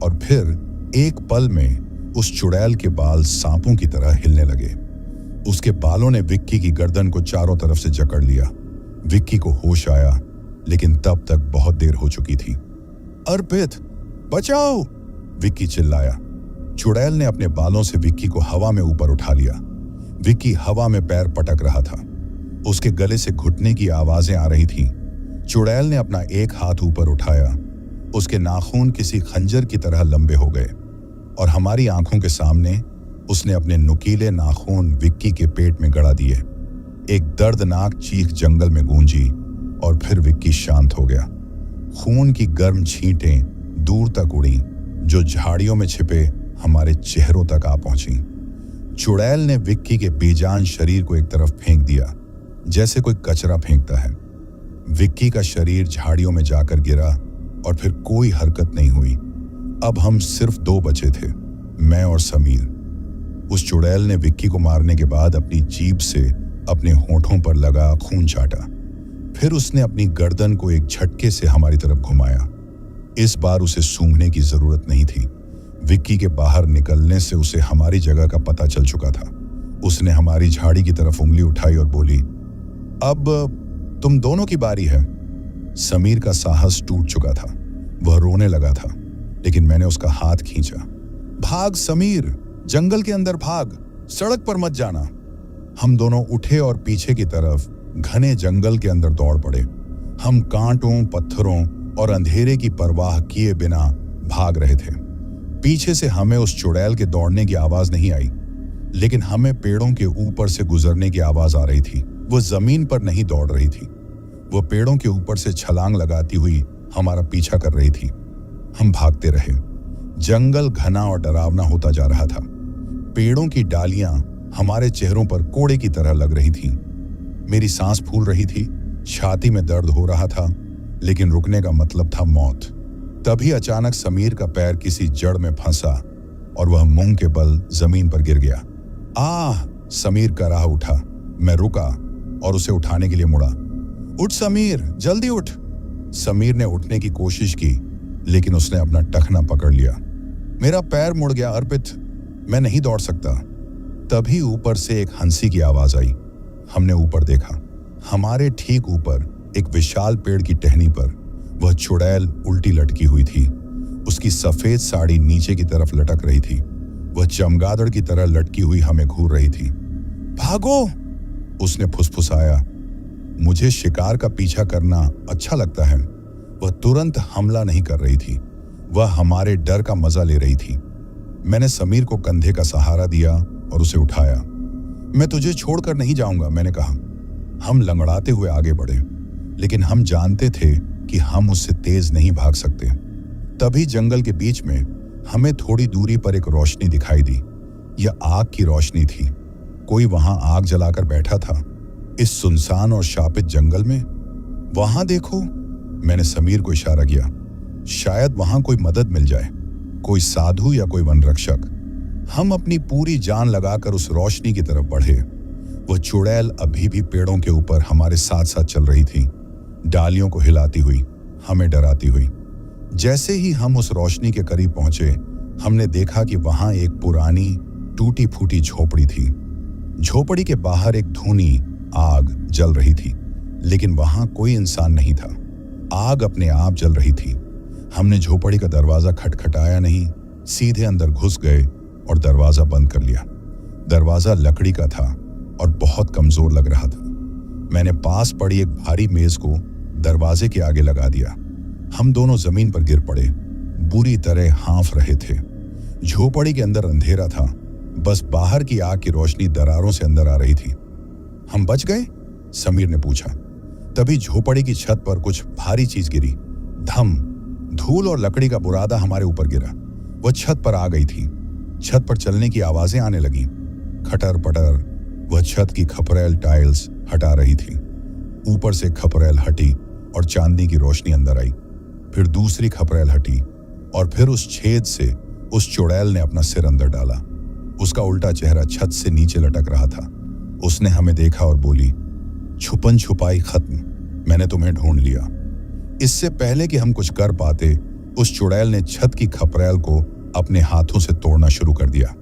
और फिर एक पल में उस चुड़ैल के बाल सांपों की तरह हिलने लगे। उसके बालों ने विक्की की गर्दन को चारों तरफ से जकड़ लिया। विक्की को होश आया, लेकिन तब तक बहुत देर हो चुकी थी। अर्पित, बचाओ! विक्की चिल्लाया। चुड़ैल ने अपने बालों से विक्की को हवा में ऊपर उठा लिया। विक्की हवा में पैर पटक रहा था। उसके गले से घुटने की आवाजें आ रही थीं। चुड़ैल ने अपना एक हाथ ऊपर उठाया। उसके नाखून किसी खंजर की तरह लंबे हो गए और हमारी आंखों के सामने उसने अपने नुकीले नाखून विक्की के पेट में गड़ा दिए। एक दर्दनाक चीख जंगल में गूंजी और फिर विक्की शांत हो गया। खून की गर्म छींटें दूर तक उड़ी, जो झाड़ियों में छिपे हमारे चेहरों तक आ पहुंची। चुड़ैल ने विक्की के बेजान शरीर को एक तरफ फेंक दिया, जैसे कोई कचरा फेंकता है। विक्की का शरीर झाड़ियों में जाकर गिरा और फिर कोई हरकत नहीं हुई। अब हम सिर्फ दो बचे थे, मैं और समीर। उस चुड़ैल ने विक्की को मारने के बाद अपनी जीभ से अपने होठों पर लगा खून चाटा। फिर उसने अपनी गर्दन को एक झटके से हमारी तरफ घुमाया। इस बार उसे सूंघने की जरूरत नहीं थी। विक्की के बाहर निकलने से उसे हमारी जगह का पता चल चुका था। उसने हमारी झाड़ी की तरफ उंगली उठाई और बोली, अब तुम दोनों की बारी है। समीर का साहस टूट चुका था, वह रोने लगा था, लेकिन मैंने उसका हाथ खींचा। भाग समीर, जंगल के अंदर भाग, सड़क पर मत जाना। हम दोनों उठे और पीछे की तरफ घने जंगल के अंदर दौड़ पड़े। हम कांटों, पत्थरों और अंधेरे की परवाह किए बिना भाग रहे थे। पीछे से हमें उस चुड़ैल के दौड़ने की आवाज नहीं आई, लेकिन हमें पेड़ों के ऊपर से गुजरने की आवाज आ रही थी। वो जमीन पर नहीं दौड़ रही थी, वो पेड़ों के ऊपर से छलांग लगाती हुई हमारा पीछा कर रही थी। हम भागते रहे। जंगल घना और डरावना होता जा रहा था। पेड़ों की डालियां हमारे चेहरों पर कोड़े की तरह लग रही थीं। मेरी सांस फूल रही थी, छाती में दर्द हो रहा था, लेकिन रुकने का मतलब था मौत। तभी अचानक समीर का पैर किसी जड़ में फंसा और वह मुंह के बल जमीन पर गिर गया। आह! समीर कराह उठा। मैं रुका और उसे उठाने के लिए मुड़ा। उठ समीर, जल्दी उठ। समीर ने उठने की कोशिश की, लेकिन उसने अपना टखना पकड़ लिया। मेरा पैर मुड़ गया अर्पित, मैं नहीं दौड़ सकता। तभी ऊपर से एक हंसी की आवाज आई। हमने ऊपर देखा। हमारे ठीक ऊपर एक विशाल पेड़ की टहनी पर वह चुड़ैल उल्टी लटकी हुई थी। उसकी सफेद साड़ी नीचे की तरफ लटक रही थी। वह चमगादड़ की तरह लटकी हुई हमें घूर रही थी। भागो! उसने फुसफुसाया। मुझे शिकार का पीछा करना अच्छा लगता है। वह तुरंत हमला नहीं कर रही थी, वह हमारे डर का मजा ले रही थी। मैंने समीर को कंधे का सहारा दिया और उसे उठाया। मैं तुझे छोड़कर नहीं जाऊंगा, मैंने कहा। हम लंगड़ाते हुए आगे बढ़े, लेकिन हम जानते थे कि हम उससे तेज नहीं भाग सकते। तभी जंगल के बीच में हमें थोड़ी दूरी पर एक रोशनी दिखाई दी। यह आग की रोशनी थी। कोई वहां आग जलाकर बैठा था, इस सुनसान और शापित जंगल में। वहां देखो, मैंने समीर को इशारा किया। शायद वहां कोई मदद मिल जाए, कोई साधु या कोई वनरक्षक। हम अपनी पूरी जान लगाकर उस रोशनी की तरफ बढ़े। वह चुड़ैल अभी भी पेड़ों के ऊपर हमारे साथ साथ चल रही थी, डालियों को हिलाती हुई, हमें डराती हुई। जैसे ही हम उस रोशनी के करीब पहुंचे, हमने देखा कि वहां एक पुरानी टूटी फूटी झोपड़ी थी। झोपड़ी के बाहर एक धूनी आग जल रही थी, लेकिन वहां कोई इंसान नहीं था। आग अपने आप जल रही थी। हमने झोपड़ी का दरवाजा खटखटाया नहीं, सीधे अंदर घुस गए और दरवाजा बंद कर लिया। दरवाजा लकड़ी का था और बहुत कमजोर लग रहा था। मैंने पास पड़ी एक भारी मेज को दरवाजे के आगे लगा दिया। हम दोनों जमीन पर गिर पड़े, बुरी तरह हाँफ रहे थे। झोपड़ी के अंदर अंधेरा था, बस बाहर की आग की रोशनी दरारों से अंदर आ रही थी। हम बच गए? समीर ने पूछा। तभी झोपड़ी की छत पर कुछ भारी चीज गिरी। धम! धूल और लकड़ी का बुरादा हमारे ऊपर गिरा। वह छत पर आ गई थी। छत पर चलने की आवाजें आने लगी। खटर पटर वह छत की खपरेल टाइल्स हटा रही थी। ऊपर से खपरेल हटी और चांदी की रोशनी अंदर आई। फिर दूसरी खपरेल हटी और फिर उस छेद से उस चुड़ैल ने अपना सिर अंदर डाला। उसका उल्टा चेहरा छत से नीचे लटक रहा था। उसने हमें देखा और बोली, छुपन छुपाई खत्म, मैंने तुम्हें ढूंढ लिया। इससे पहले कि हम कुछ कर पाते, उस चुड़ैल ने छत की खपरेल को अपने हाथों से तोड़ना शुरू कर दिया।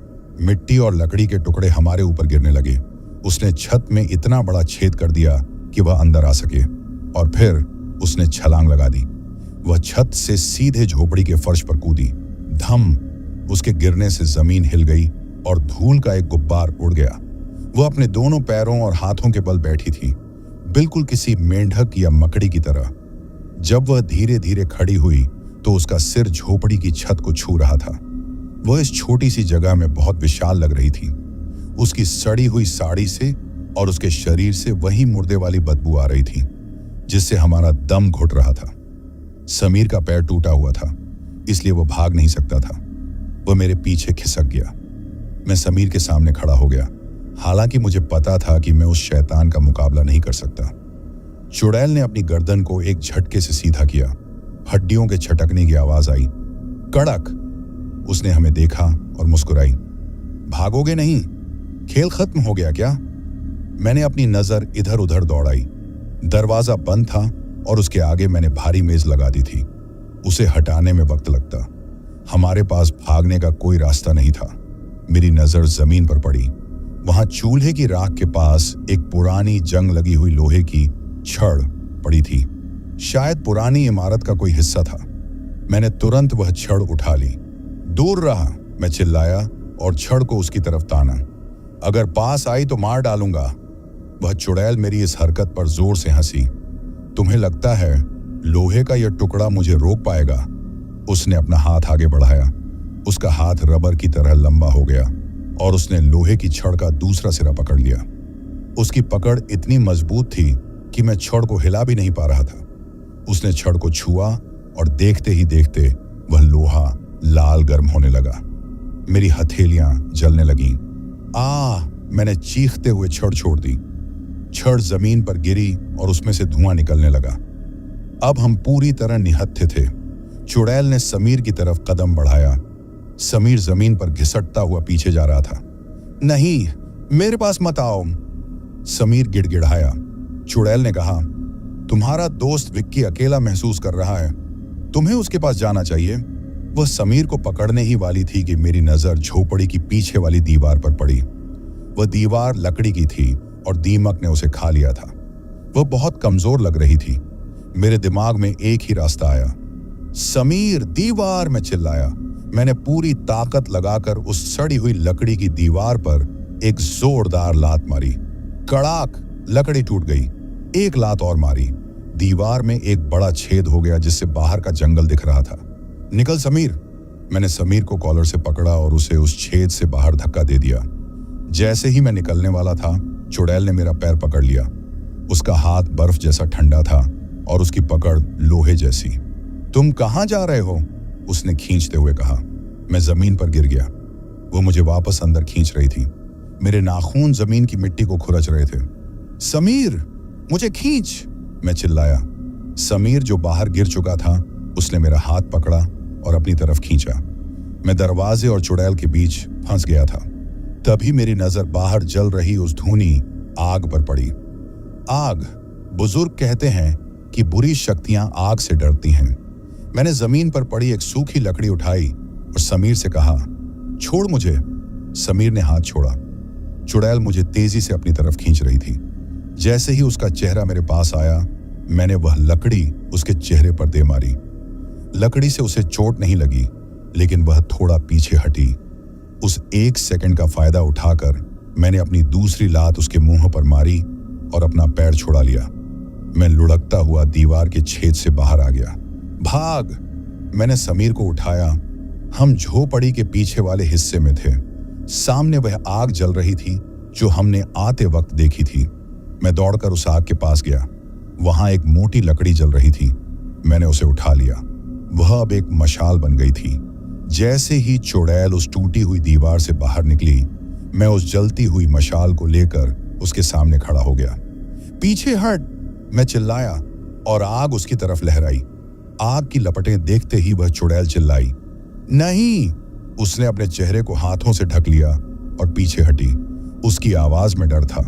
मिट्टी और लकड़ी के टुकड़े हमारे ऊपर गिरने लगे। उसने छत में इतना बड़ा छेद कर दिया कि वह अंदर आ सके, और फिर उसने छलांग लगा दी। वह छत से सीधे झोपड़ी के फर्श पर कूदी। धम! उसके गिरने से जमीन हिल गई और धूल का एक गुब्बार उड़ गया। वह अपने दोनों पैरों और हाथों के बल बैठी थी, बिल्कुल किसी मेंढक या मकड़ी की तरह। जब वह धीरे धीरे खड़ी हुई तो उसका सिर झोपड़ी की छत को छू रहा था। वह इस छोटी सी जगह में बहुत विशाल लग रही थी। उसकी सड़ी हुई साड़ी से और उसके शरीर से वही मुर्दे वाली बदबू आ रही थी, जिससे हमारा दम घुट रहा था। समीर का पैर टूटा हुआ था, इसलिए वह भाग नहीं सकता था। वह मेरे पीछे खिसक गया। मैं समीर के सामने खड़ा हो गया, हालांकि मुझे पता था कि मैं उस शैतान का मुकाबला नहीं कर सकता। चुड़ैल ने अपनी गर्दन को एक झटके से सीधा किया। हड्डियों के छटकने की आवाज आई। कड़क! उसने हमें देखा और मुस्कुराई। भागोगे नहीं? खेल खत्म हो गया क्या? मैंने अपनी नजर इधर उधर दौड़ाई। दरवाजा बंद था और उसके आगे मैंने भारी मेज लगा दी थी। उसे हटाने में वक्त लगता। हमारे पास भागने का कोई रास्ता नहीं था। मेरी नजर जमीन पर पड़ी। वहां चूल्हे की राख के पास एक पुरानी जंग लगी हुई लोहे की छड़ पड़ी थी। शायद पुरानी इमारत का कोई हिस्सा था। मैंने तुरंत वह छड़ उठा ली। दूर रहा, मैं चिल्लाया और छड़ को उसकी तरफ ताना। अगर पास आई तो मार डालूंगा। वह चुड़ैल मेरी इस हरकत पर जोर से हंसी। तुम्हें लगता है लोहे का यह टुकड़ा मुझे रोक पाएगा? उसने अपना हाथ आगे बढ़ाया। उसका हाथ रबर की तरह लंबा हो गया और उसने लोहे की छड़ का दूसरा सिरा पकड़ लिया। उसकी पकड़ इतनी मजबूत थी कि मैं छड़ को हिला भी नहीं पा रहा था। उसने छड़ को छुआ और देखते ही देखते वह लोहा लाल गर्म होने लगा। मेरी हथेलियां जलने लगीं। मैंने चीखते हुए छड़ छोड़ दी। छड़ जमीन पर गिरी और उसमें से धुआं निकलने लगा। अब हम पूरी तरह निहत्थे थे। चुड़ैल ने समीर की तरफ कदम बढ़ाया। समीर जमीन पर घिसटता हुआ पीछे जा रहा था। नहीं, मेरे पास मत आओ, समीर गिड़गिड़ाया। चुड़ैल ने कहा, तुम्हारा दोस्त विक्की अकेला महसूस कर रहा है, तुम्हें उसके पास जाना चाहिए। वह समीर को पकड़ने ही वाली थी कि मेरी नजर झोपड़ी की पीछे वाली दीवार पर पड़ी। वह दीवार लकड़ी की थी और दीमक ने उसे खा लिया था। वह बहुत कमजोर लग रही थी। मेरे दिमाग में एक ही रास्ता आया। समीर, दीवार, मैं चिल्लाया। मैंने पूरी ताकत लगाकर उस सड़ी हुई लकड़ी की दीवार पर एक जोरदार लात मारी। कड़ाक, लकड़ी टूट गई। एक लात और मारी। दीवार में एक बड़ा छेद हो गया जिससे बाहर का जंगल दिख रहा था। निकल समीर। मैंने समीर को कॉलर से पकड़ा और उसे उस छेद से बाहर धक्का दे दिया। जैसे ही मैं निकलने वाला था, चुड़ैल ने मेरा पैर पकड़ लिया। उसका हाथ बर्फ जैसा ठंडा था और उसकी पकड़ लोहे जैसी। तुम कहां जा रहे हो? उसने खींचते हुए कहा। मैं जमीन पर गिर गया। वो मुझे वापस अंदर खींच रही थी। मेरे नाखून जमीन की मिट्टी को खुरच रहे थे। समीर, मुझे खींच, मैं चिल्लाया। समीर, जो बाहर गिर चुका था, उसने मेरा हाथ पकड़ा और अपनी तरफ खींचा। मैं दरवाजे और चुड़ैल के बीच फंस गया था। तभी मेरी नजर बाहर जल रही उस धूनी आग पर पड़ी। आग, बुजुर्ग कहते हैं कि बुरी शक्तियां आग से डरती हैं। मैंने जमीन पर पड़ी एक सूखी लकड़ी उठाई और समीर से कहा, छोड़ मुझे। समीर ने हाथ छोड़ा। चुड़ैल मुझे तेजी से अपनी तरफ खींच रही थी। जैसे ही उसका चेहरा मेरे पास आया, मैंने वह लकड़ी उसके चेहरे पर दे मारी। लकड़ी से उसे चोट नहीं लगी, लेकिन वह थोड़ा पीछे हटी। उस एक सेकंड का फायदा उठाकर मैंने अपनी दूसरी लात उसके मुंह पर मारी और अपना पैर छुड़ा लिया। मैं लुढ़कता हुआ दीवार के छेद से बाहर आ गया। भाग! मैंने समीर को उठाया। हम झोपड़ी के पीछे वाले हिस्से में थे। सामने वह आग जल रही थी जो हमने आते वक्त देखी थी। मैं दौड़कर उस आग के पास गया। वहां एक मोटी लकड़ी जल रही थी। मैंने उसे उठा लिया। वह अब एक मशाल बन गई थी। जैसे ही चुड़ैल उस टूटी हुई दीवार से बाहर निकली, मैं उस जलती हुई मशाल को लेकर उसके सामने खड़ा हो गया। पीछे हट! मैं चिल्लाया और आग उसकी तरफ लहराई। आग की लपटें देखते ही वह चुड़ैल चिल्लाई। नहीं! उसने अपने चेहरे को हाथों से ढक लिया और पीछे हटी। उसकी आवाज में डर था।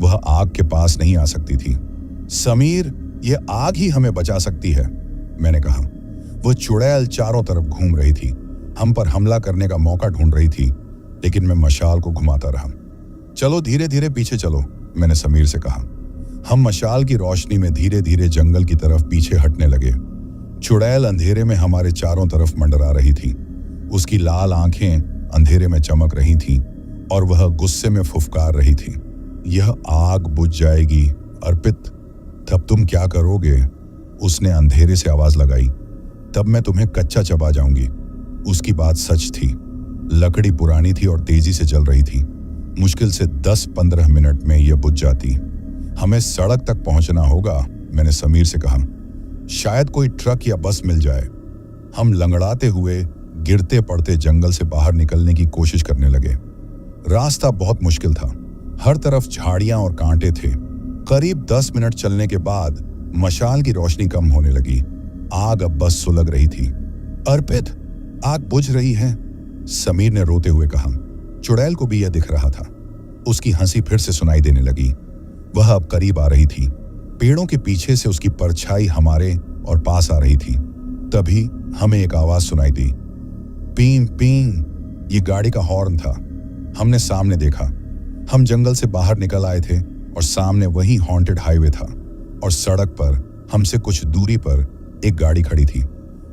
वह आग के पास नहीं आ सकती थी। समीर, यह आग ही हमें बचा सकती है, मैंने कहा। वह चुड़ैल चारों तरफ घूम रही थी। हम पर हमला करने का मौका ढूंढ रही थी, लेकिन मैं मशाल को घुमाता रहा। चलो धीरे धीरे पीछे चलो, मैंने समीर से कहा। हम मशाल की रोशनी में धीरे धीरे जंगल की तरफ पीछे हटने लगे। चुड़ैल अंधेरे में हमारे चारों तरफ मंडरा रही थी। उसकी लाल आंखें अंधेरे में चमक रही थीं और वह गुस्से में फुफकार रही थी। यह आग बुझ जाएगी अर्पित, तब तुम क्या करोगे? उसने अंधेरे से आवाज लगाई। तब मैं तुम्हें कच्चा चबा जाऊंगी। उसकी बात सच थी। लकड़ी पुरानी थी और तेजी से जल रही थी। मुश्किल से 10-15 मिनट में यह बुझ जाती। हमें सड़क तक पहुंचना होगा, मैंने समीर से कहा। शायद कोई ट्रक या बस मिल जाए। हम लंगड़ाते हुए गिरते पड़ते जंगल से बाहर निकलने की कोशिश करने लगे। रास्ता बहुत मुश्किल था। हर तरफ झाड़ियां और कांटे थे। करीब 10 मिनट चलने के बाद मशाल की रोशनी कम होने लगी। आग अब बस सुलग रही थी। अर्पित, आग बुझ रही है, समीर ने रोते हुए कहा। चुड़ैल को भी यह दिख रहा था। उसकी हंसी फिर से सुनाई देने लगी। वह अब करीब आ रही थी। पेड़ों के पीछे से उसकी परछाई हमारे और पास आ रही थी। तभी हमें एक आवाज सुनाई दी, पीं पीं। ये गाड़ी का हॉर्न था। हमने सामने देखा। हम जंगल से बाहर निकल आए थे और सामने वही हॉन्टेड हाईवे था और सड़क पर हमसे कुछ दूरी पर एक गाड़ी खड़ी थी।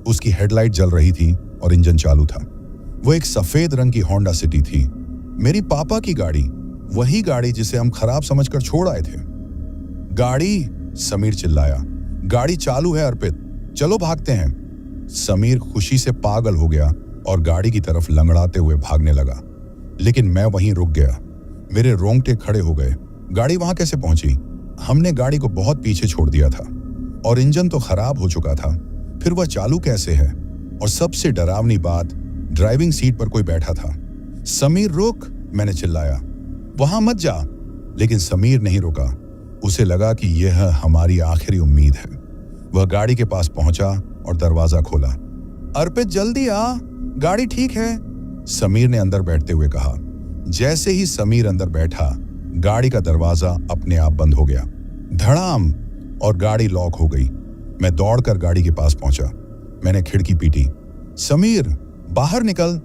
उसकी हेडलाइट जल रही थी और इंजन चालू था। वो एक सफेद रंग की होंडा सिटी थी। मेरी पापा की गाड़ी, वही गाड़ी जिसे हम खराब समझकर छोड़ आए थे। गाड़ी, समीर चिल्लाया। गाड़ी चालू है अर्पित, चलो भागते हैं। समीर खुशी से पागल हो गया और गाड़ी की तरफ लंगड़ाते हुए भागने लगा, लेकिन मैं वहीं रुक गया। मेरे रोंगटे खड़े हो गए। गाड़ी वहां कैसे पहुंची? हमने गाड़ी को बहुत पीछे छोड़ दिया था और इंजन तो खराब हो चुका था, फिर वह चालू कैसे है? और सबसे डरावनी बात, ड्राइविंग सीट पर कोई बैठा था। समीर रुक, मैंने चिल्लाया, वहां मत जा। लेकिन समीर नहीं रुका। उसे लगा कि यह हमारी आखिरी उम्मीद है। वह गाड़ी के पास पहुंचा और दरवाजा खोला। अर्पित जल्दी आ, गाड़ी ठीक है, समीर ने अंदर बैठते हुए कहा। जैसे ही समीर अंदर बैठा, गाड़ी का दरवाजा अपने आप बंद हो गया। धड़ाम, और गाड़ी लॉक हो गई। मैं दौड़कर गाड़ी के पास पहुंचा। मैंने खिड़की पीटी। समीर बाहर निकल।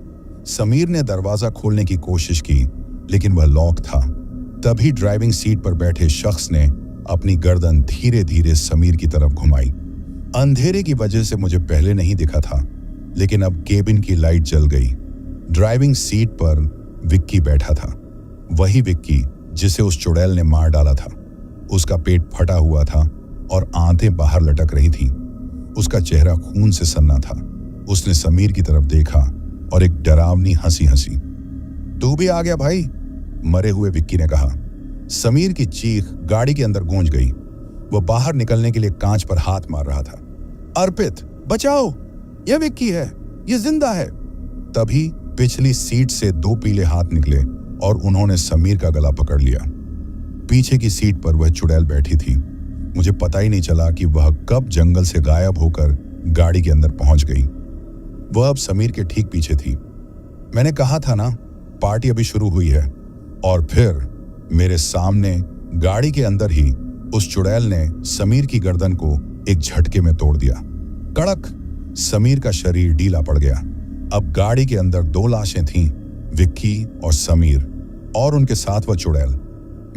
समीर ने दरवाजा खोलने की कोशिश की, लेकिन वह लॉक था। तभी ड्राइविंग सीट पर बैठे शख्स ने अपनी गर्दन धीरे धीरे समीर की तरफ घुमाई। अंधेरे की वजह से मुझे पहले नहीं दिखा था, लेकिन अब केबिन की लाइट जल गई। ड्राइविंग सीट पर विक्की बैठा था, वही विक्की जिसे उस चुड़ैल ने मार डाला था। उसका पेट फटा हुआ था और आंतें बाहर लटक रही थीं। उसका चेहरा खून से सन्ना था। उसने समीर की तरफ देखा और एक डरावनी हंसी हंसी। तू भी आ गया भाई, मरे हुए विक्की ने कहा। समीर की चीख गाड़ी के अंदर गूंज गई। वह बाहर निकलने के लिए कांच पर हाथ मार रहा था। अर्पित बचाओ, यह विक्की है, यह जिंदा है। तभी पिछली सीट से दो पीले हाथ निकले और उन्होंने समीर का गला पकड़ लिया। पीछे की सीट पर वह चुड़ैल बैठी थी। मुझे पता ही नहीं चला कि वह कब जंगल से गायब होकर गाड़ी के अंदर पहुंच गई। वह अब समीर के ठीक पीछे थी। मैंने कहा था ना, पार्टी अभी शुरू हुई है। और फिर मेरे सामने गाड़ी के अंदर ही उस चुड़ैल ने समीर की गर्दन को एक झटके में तोड़ दिया। कड़क, समीर का शरीर ढीला पड़ गया। अब गाड़ी के अंदर दो लाशें थीं, विक्की और समीर, और उनके साथ वह चुड़ैल।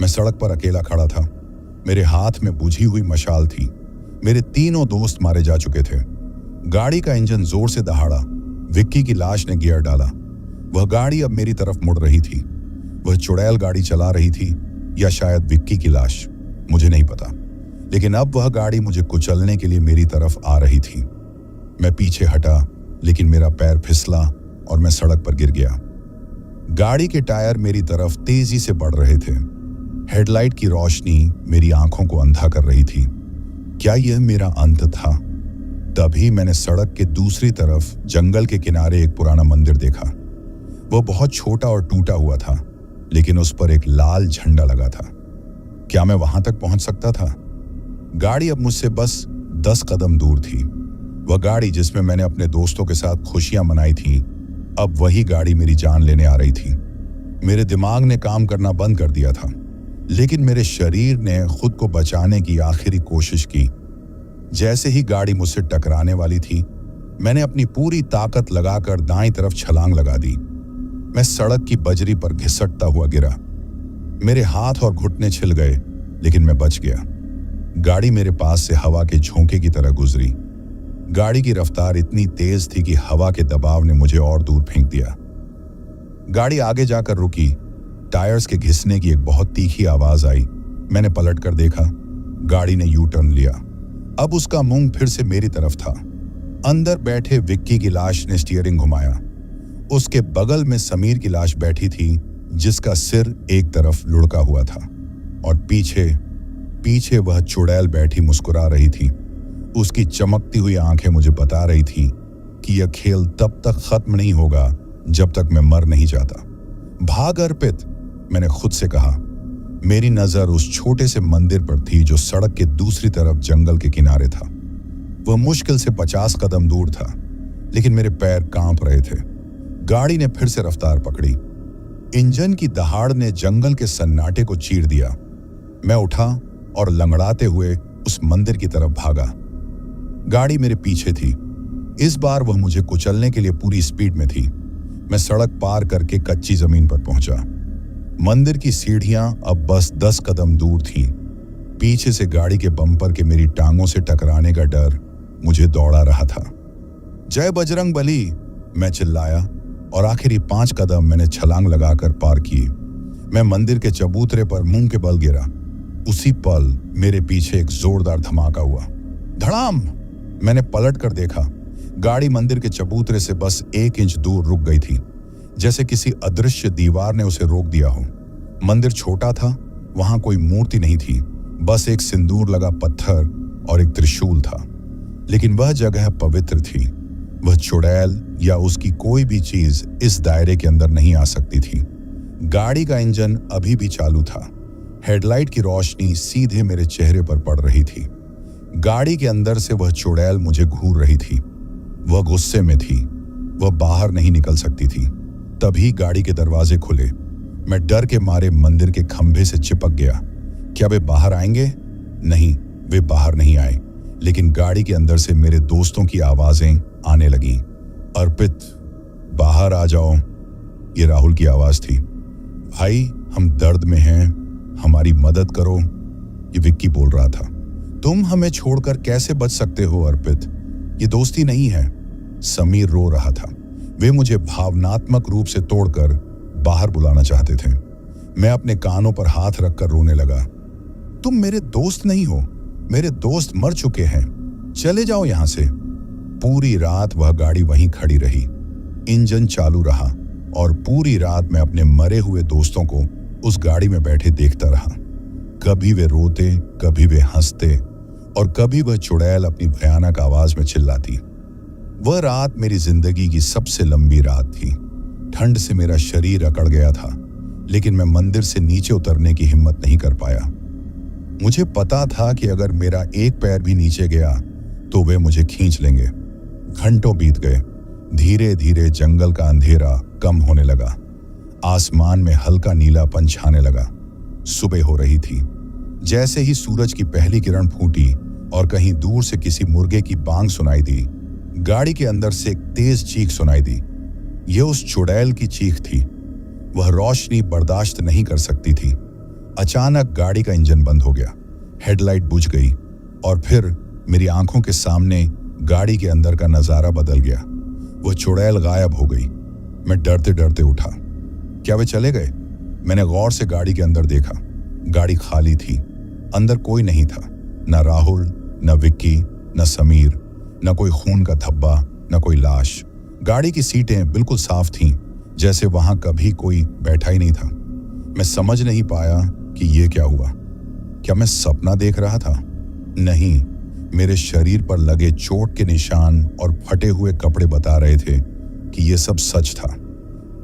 मैं सड़क पर अकेला खड़ा था। मेरे हाथ में बुझी हुई मशाल थी। मेरे तीनों दोस्त मारे जा चुके थे। गाड़ी का इंजन जोर से दहाड़ा। विक्की की लाश ने गियर डाला। वह गाड़ी अब मेरी तरफ मुड़ रही थी। वह चुड़ैल गाड़ी चला रही थी या शायद विक्की की लाश, मुझे नहीं पता। लेकिन अब वह गाड़ी मुझे कुचलने के लिए मेरी तरफ आ रही थी। मैं पीछे हटा, लेकिन मेरा पैर फिसला और मैं सड़क पर गिर गया। गाड़ी के टायर मेरी तरफ तेजी से बढ़ रहे थे। हेडलाइट की रोशनी मेरी आंखों को अंधा कर रही थी। क्या यह मेरा अंत था? तभी मैंने सड़क के दूसरी तरफ जंगल के किनारे एक पुराना मंदिर देखा। वह बहुत छोटा और टूटा हुआ था, लेकिन उस पर एक लाल झंडा लगा था। क्या मैं वहां तक पहुंच सकता था? गाड़ी अब मुझसे बस 10 कदम दूर थी। वह गाड़ी जिसमें मैंने अपने दोस्तों के साथ खुशियां मनाई थी, अब वही गाड़ी मेरी जान लेने आ रही थी। मेरे दिमाग ने काम करना बंद कर दिया था, लेकिन मेरे शरीर ने खुद को बचाने की आखिरी कोशिश की। जैसे ही गाड़ी मुझसे टकराने वाली थी, मैंने अपनी पूरी ताकत लगाकर दाईं तरफ छलांग लगा दी। मैं सड़क की बजरी पर घिसटता हुआ गिरा। मेरे हाथ और घुटने छिल गए, लेकिन मैं बच गया। गाड़ी मेरे पास से हवा के झोंके की तरह गुजरी। गाड़ी की रफ्तार इतनी तेज थी कि हवा के दबाव ने मुझे और दूर फेंक दिया। गाड़ी आगे जाकर रुकी। टायर्स के घिसने की एक बहुत तीखी आवाज आई। मैंने पलटकर देखा। गाड़ी ने यू टर्न लिया। अब उसका मुंह फिर से मेरी तरफ था। अंदर बैठे विक्की की लाश ने स्टीयरिंग घुमाया। उसके बगल में समीर की लाश बैठी थी, जिसका सिर एक तरफ लुढ़का हुआ था, और पीछे वह चुड़ैल बैठी मुस्कुरा रही थी। उसकी चमकती हुई आंखें मुझे बता रही थी कि यह खेल तब तक खत्म नहीं होगा जब तक मैं मर नहीं जाता। भाग अर्पित, मैंने खुद से कहा। मेरी नजर उस छोटे से मंदिर पर थी जो सड़क के दूसरी तरफ जंगल के किनारे था। वह मुश्किल से 50 कदम दूर था, लेकिन मेरे पैर कांप रहे थे। गाड़ी ने फिर से रफ्तार पकड़ी। इंजन की दहाड़ ने जंगल के सन्नाटे को चीर दिया। मैं उठा और लंगड़ाते हुए उस मंदिर की तरफ भागा। गाड़ी मेरे पीछे थी। इस बार वह मुझे कुचलने के लिए पूरी स्पीड में थी। मैं सड़क पार करके कच्ची जमीन पर पहुंचा। मंदिर की सीढ़ियां अब बस 10 कदम दूर थीं। पीछे से गाड़ी के बम्पर के मेरी टांगों से टकराने का डर मुझे दौड़ा रहा था। जय बजरंग बली, मैं चिल्लाया और आखिरी 5 कदम मैंने छलांग लगाकर पार किए। मैं मंदिर के चबूतरे पर मुंह के बल गिरा। उसी पल मेरे पीछे एक जोरदार धमाका हुआ। धड़ाम! मैंने पलट कर देखा। गाड़ी मंदिर के चबूतरे से बस 1 इंच दूर रुक गई थी, जैसे किसी अदृश्य दीवार ने उसे रोक दिया हो। मंदिर छोटा था, वहां कोई मूर्ति नहीं थी, बस एक सिंदूर लगा पत्थर और एक त्रिशूल था। लेकिन वह जगह पवित्र थी। वह चुड़ैल या उसकी कोई भी चीज इस दायरे के अंदर नहीं आ सकती थी। गाड़ी का इंजन अभी भी चालू था। हेडलाइट की रोशनी सीधे मेरे चेहरे पर पड़ रही थी। गाड़ी के अंदर से वह चुड़ैल मुझे घूर रही थी। वह गुस्से में थी। वह बाहर नहीं निकल सकती थी। तभी गाड़ी के दरवाजे खुले। मैं डर के मारे मंदिर के खंभे से चिपक गया। क्या वे बाहर आएंगे? नहीं, वे बाहर नहीं आए। लेकिन गाड़ी के अंदर से मेरे दोस्तों की आवाजें आने लगीं। अर्पित, बाहर आ जाओ। ये राहुल की आवाज थी। भाई, हम दर्द में हैं, हमारी मदद करो, ये विक्की बोल रहा था। तुम हमें छोड़कर कैसे बच सकते हो अर्पित? ये दोस्ती नहीं है। समीर रो रहा था। वे मुझे भावनात्मक रूप से तोड़कर बाहर बुलाना चाहते थे। मैं अपने कानों पर हाथ रखकर रोने लगा। तुम मेरे दोस्त नहीं हो, मेरे दोस्त मर चुके हैं, चले जाओ यहां से। पूरी रात वह गाड़ी वहीं खड़ी रही। इंजन चालू रहा और पूरी रात मैं अपने मरे हुए दोस्तों को उस गाड़ी में बैठे देखता रहा। कभी वे रोते, कभी वे हंसते और कभी वह चुड़ैल अपनी भयानक आवाज में चिल्लाती। वह रात मेरी जिंदगी की सबसे लंबी रात थी। ठंड से मेरा शरीर अकड़ गया था, लेकिन मैं मंदिर से नीचे उतरने की हिम्मत नहीं कर पाया। मुझे पता था कि अगर मेरा एक पैर भी नीचे गया तो वे मुझे खींच लेंगे। घंटों बीत गए। धीरे धीरे जंगल का अंधेरा कम होने लगा। आसमान में हल्का नीलापन छाने लगा। सुबह हो रही थी। जैसे ही सूरज की पहली किरण फूटी और कहीं दूर से किसी मुर्गे की बांग सुनाई दी, गाड़ी के अंदर से एक तेज चीख सुनाई दी। यह उस चुड़ैल की चीख थी। वह रोशनी बर्दाश्त नहीं कर सकती थी। अचानक गाड़ी का इंजन बंद हो गया। हेडलाइट बुझ गई और फिर मेरी आंखों के सामने गाड़ी के अंदर का नजारा बदल गया। वह चुड़ैल गायब हो गई। मैं डरते डरते उठा। क्या वे चले गए? मैंने गौर से गाड़ी के अंदर देखा। गाड़ी खाली थी। अंदर कोई नहीं था। न राहुल, न विक्की, न समीर, न कोई खून का धब्बा, न कोई लाश। गाड़ी की सीटें बिल्कुल साफ थीं, जैसे वहां कभी कोई बैठा ही नहीं था। मैं समझ नहीं पाया कि यह क्या हुआ। क्या मैं सपना देख रहा था? नहीं, मेरे शरीर पर लगे चोट के निशान और फटे हुए कपड़े बता रहे थे कि यह सब सच था।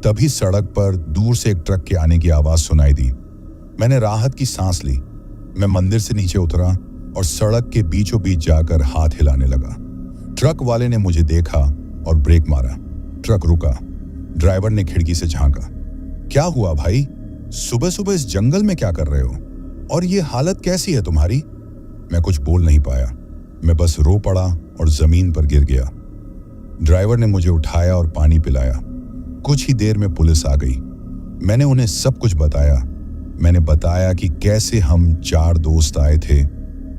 तभी सड़क पर दूर से एक ट्रक के आने की आवाज सुनाई दी। मैंने राहत की सांस ली। मैं मंदिर से नीचे उतरा और सड़क के बीचों बीच जाकर हाथ हिलाने लगा। ट्रक वाले ने मुझे देखा और ब्रेक मारा। ट्रक रुका। ड्राइवर ने खिड़की से झांका। क्या हुआ भाई? सुबह सुबह इस जंगल में क्या कर रहे हो? और ये हालत कैसी है तुम्हारी? मैं कुछ बोल नहीं पाया। मैं बस रो पड़ा और जमीन पर गिर गया। ड्राइवर ने मुझे उठाया और पानी पिलाया। कुछ ही देर में पुलिस आ गई। मैंने उन्हें सब कुछ बताया। मैंने बताया कि कैसे हम 4 दोस्त आए थे,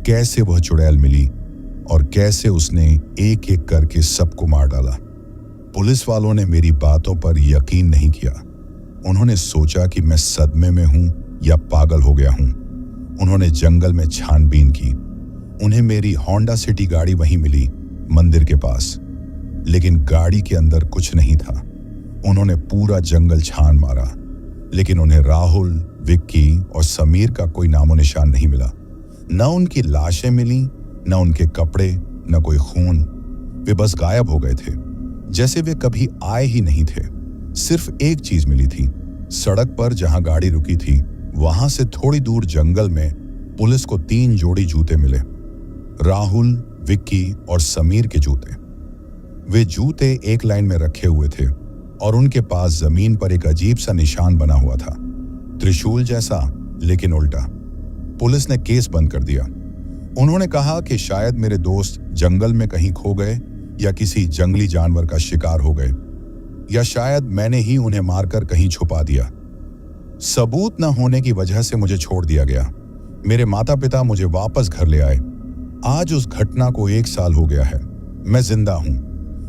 कैसे वह चुड़ैल मिली और कैसे उसने एक एक करके सबको मार डाला। पुलिस वालों ने मेरी बातों पर यकीन नहीं किया। उन्होंने सोचा कि मैं सदमे में हूं या पागल हो गया हूं। उन्होंने जंगल में छानबीन की। उन्हें मेरी होंडा सिटी गाड़ी वहीं मिली, मंदिर के पास। लेकिन गाड़ी के अंदर कुछ नहीं था। उन्होंने पूरा जंगल छान मारा, लेकिन उन्हें राहुल, विक्की और समीर का कोई नामो निशान नहीं मिला। न उनकी लाशें मिली, न उनके कपड़े, न कोई खून। वे बस गायब हो गए थे, जैसे वे कभी आए ही नहीं थे। सिर्फ एक चीज मिली थी। सड़क पर जहां गाड़ी रुकी थी, वहां से थोड़ी दूर जंगल में पुलिस को 3 जोड़ी जूते मिले। राहुल, विक्की और समीर के जूते। वे जूते एक लाइन में रखे हुए थे। और उनके पास जमीन पर एक अजीब सा निशान बना हुआ था, त्रिशूल जैसा लेकिन उल्टा। पुलिस ने केस बंद कर दिया। उन्होंने कहा कि शायद मेरे दोस्त जंगल में कहीं खो गए या किसी जंगली जानवर का शिकार हो गए, या शायद मैंने ही उन्हें मारकर कहीं छुपा दिया। सबूत न होने की वजह से मुझे छोड़ दिया गया। मेरे माता पिता मुझे वापस घर ले आए। आज उस घटना को 1 साल हो गया है। मैं जिंदा हूं,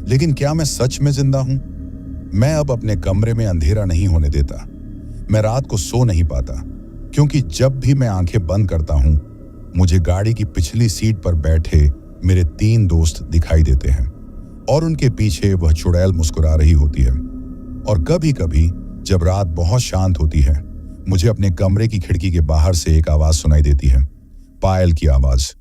लेकिन क्या मैं सच में जिंदा हूं? मैं अब अपने कमरे में अंधेरा नहीं होने देता। मैं रात को सो नहीं पाता, क्योंकि जब भी मैं आंखें बंद करता हूं, मुझे गाड़ी की पिछली सीट पर बैठे मेरे 3 दोस्त दिखाई देते हैं और उनके पीछे वह चुड़ैल मुस्कुरा रही होती है। और कभी कभी जब रात बहुत शांत होती है, मुझे अपने कमरे की खिड़की के बाहर से एक आवाज सुनाई देती है, पायल की आवाज।